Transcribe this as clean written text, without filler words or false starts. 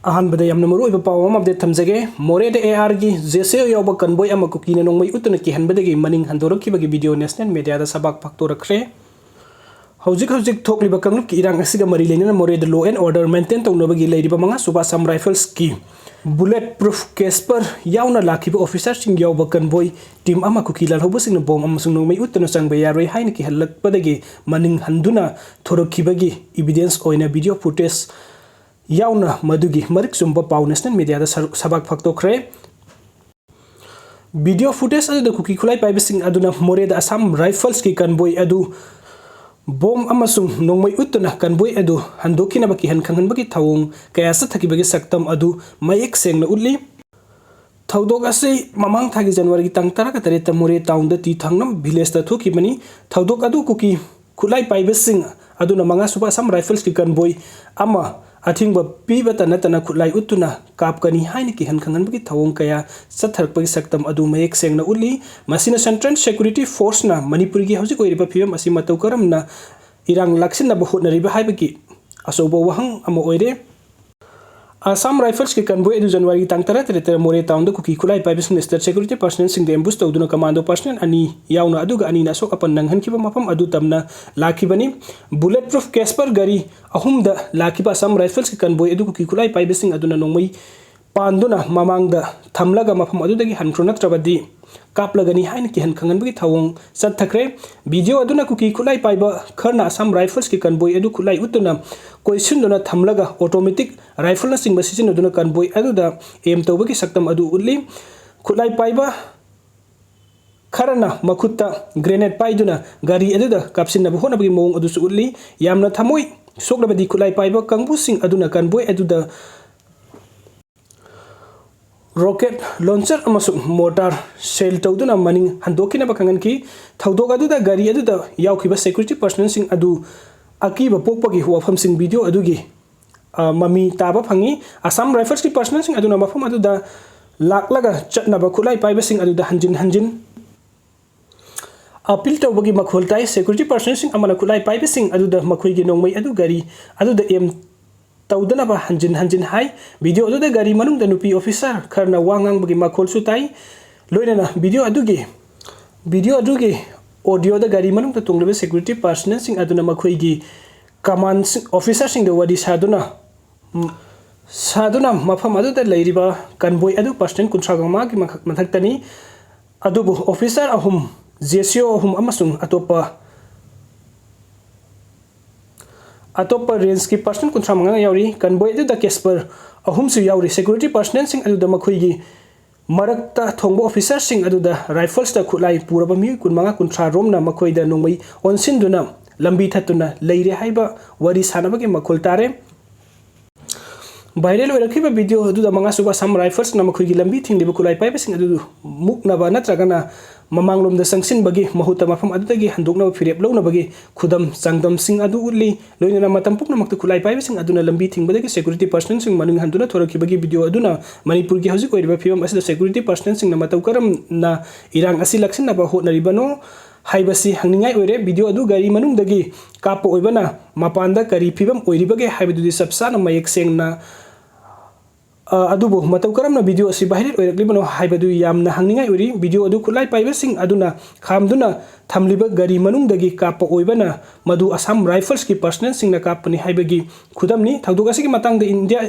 अहनबदे Yemen मरुइबा पाव अमा update थमजगे मोरेद AR गी जेसे यावबा कनबोय अमा कुकीना नोंमै उतना की हनबदगी मनिंग हंदोरखिबगी वीडियो नेशनल मीडिया दा सबक फक्तोरखरे हौजिक थोकलिबा कंगलुप की इरांग असिगा मरी लेना मोरेद लॉ एंड ऑर्डर मेंटेन तौनबगी लेरिबा मंगा सुबा सम राइफल्स की बुलेट प्रूफ केस पर यावना लाखिबा ऑफिसर सिंग यावबा कनबोय टीम अमा कुकी लालहौबसिंग बोम अमसुंग नोंमै उतना संगबा यारोय हाइन की हल्लकपदगी मनिंग हंदुना थोरखिबगी evidence ओइना video footage यावना मदुगी Marik Chumba पाव नेशनल मीडिया दा सबक फक्तोखरे वीडियो फुटेज अदु कुकी खुलाई पाइबसिंग अदुना मोरेद असम राइफल्स की कनबोय अदु बोम अमसुंग नोंमै उतना कनबोय अदु हंदोकिनबा की हनखंगनबगी थवोंग कयासा थकिबगी सक्तम अदु मयेक सेंगना उल्ली थौदोक असै ममांग थागी जनवरी तंग तरा तरेत मोरे टाउन दा ती थंगनम विलेज दा थोकिबनी थौदोक अदु कुकी खुलाई पाइबसिंग अदुना मंगा सुबा असम राइफल्स की कनबोय अमा अथिंग पीबता नतना खुलाई उतुना कापकनी हाइन की हनखंगनबगी थवोंग कया सथरपगी सक्तम अदु मयेक सेंगना उल्ली मसिना सेंट्रल सिक्योरिटी फोर्स ना मणिपुर की हौजिक ओइरिबा फिबम असि मतौ करमना इरांग लाक्सिनबा होटनरिबा हाइबगी असौबा वहंग अमा ओइरे असम राइफल्स की कनबोय अदु जनवरी तंग तरा तरेत मोरे टाउन द कुकी खुलाई पाइबसिंग स्टेट सिक्योरिटी पर्सनल सिंग एम्बुश तौदुना कमांडो पर्सनल अनि यावना अदुगा अनि नासोक अपन नंगहनखिबा मफम अदु तमना लाखिबनी बुलेट प्रूफ केस पर गरी अहुम द लाखिबा असम राइफल्स की कनबोय अदु कुकी खुलाई पाइबसिंग अदुना नोंमै पांदुना ममांग द थमलगा मफम अदुदगी हनख्रो नत्रबदी कापलगनी हाइन की हनखंगनबगी थवोंग सत्थखरे वीडियो अदुना कुकी खुलाई पाइबा खरना असम राइफल्स की कनबोय अदु खुलाई उतुना कोइसिनदुना थमलगा ऑटोमेटिक राइफल ना सिंग सिजिनदुना कनबोय अदुदा एम तौबगी सक्तम अदु उल्ली खुलाई पाइबा खरना मखुत्ता ग्रेनेड पाइदुना गाड़ी अदुदा कापसिनबा होनबगी मोंग अदुसु उल्ली यामना थमोय सोकलबदी खुलाई पाइबा कंगबु सिंग अदुना कनबोय अदुदा रॉकेट लॉन्चर अमसुंग मोटार सेल तौदुना मनिंग हंदोकिनबा खंगनकी थौदोक अदुदा गाड़ी अदुदा यावखिबा सिक्योरिटी पर्सनल सिंग अदु अकीबा पोकपगी वाफम सिंग वीडियो अदुगी ममी ताबा फंगी असम राइफल्स की पर्सनल सिंग अदुना मफम अदुदा लाकलगा चटनबा खुलाई पाइबा सिंग अदुदा हंजिन अपील तौबगी मखोल ताई सिक्योरिटी पर्सनल सिंग अमना खुलाई पाइबा सिंग अदुदा मखोइगी नोंमै अदु गाड़ी अदुदा एम तौदनबा हंजिन हाई वीडियो अदुदा गाड़ी मनुंग द नुपी ऑफिसर खरना वांगांगबगी मखोलसु ताई लोइनना वीडियो अदुगी ऑडियो द गाड़ी मनुंग द तुंगलबे सिक्योरिटी पर्सनल सिंग अदुना मखोइगी कमांड ऑफिसर सिंग द वडी सादुना मफम अदुदा लेरिबा कनबोय अदु पर्सनल कुंथ्रागमा की मथक्तनी अदुबु ऑफिसर अहुम जेसीओ अहुम अमसुंग अतोप रेंज की पर्सनल कुंथ्रा मंगा यावरी कनबोय अदुदा केस पर अहुमसु यावरी सिक्योरिटी पर्सनल सिंग अदुदा मखोइगी मरक्ता थोंबो ऑफिसर सिंग अदुदा राइफल्स दा खुलाई पूरबा मी कुनमंगा कुंथ्रा रोमना मखोइदा नोंमै ओनसिनदुना लंबी थतुना लेइरे हाइबा वरी सानबगी मखोल तारे वायरल ओरखिबा वीडियो अदुदा मंगा सुबा सम राइफल्स ना मखोइगी लंबी थिंगलिबा खुलाई पाइबसिंग अदु मुकनबा नत्रगना ममांगलोम द संगसिनबगी महुता मफम अदुदगी हंदोकनबा फिरेप लौनबगी खुदम चांगदम सिंग अदु उल्ली लोइनना मतम पुकनमक खुलाई पाइबसिंग अदुना लंबी थिंगबदगी सिक्योरिटी पर्सनल सिंग मनिंग हंदुना थोरखिबगी वीडियो अदुना मणिपुर की हौजिक ओइरिबा फिबम असिदा सिक्योरिटी पर्सनल सिंग मतौ करम ना इरांग असि लक्सिनबा होटनरिबनो हाइबसी हंगनिंगाई ओइरे वीडियो अदु गाड़ी मनुंगदगी काप ओइबना मपानदा करी फिबम ओइरिबगे हाइबदुदि सबसाना मयेक सेंगना अदुबो मतौ करमना वीडियो असि बाहिर ओइरक्लिबनो हाइबदु यामना हंगनिंगाई ओइरि वीडियो अदु खुलाई पाइबसिंग अदुना खामदुना थमलिबा गाड़ी मनुंगदगी काप ओइबना मदु असम राइफल्स की पर्सनल सिंगना कापनी हाइबगी खुदमनी थौदोक असिगी मतंग इंडिया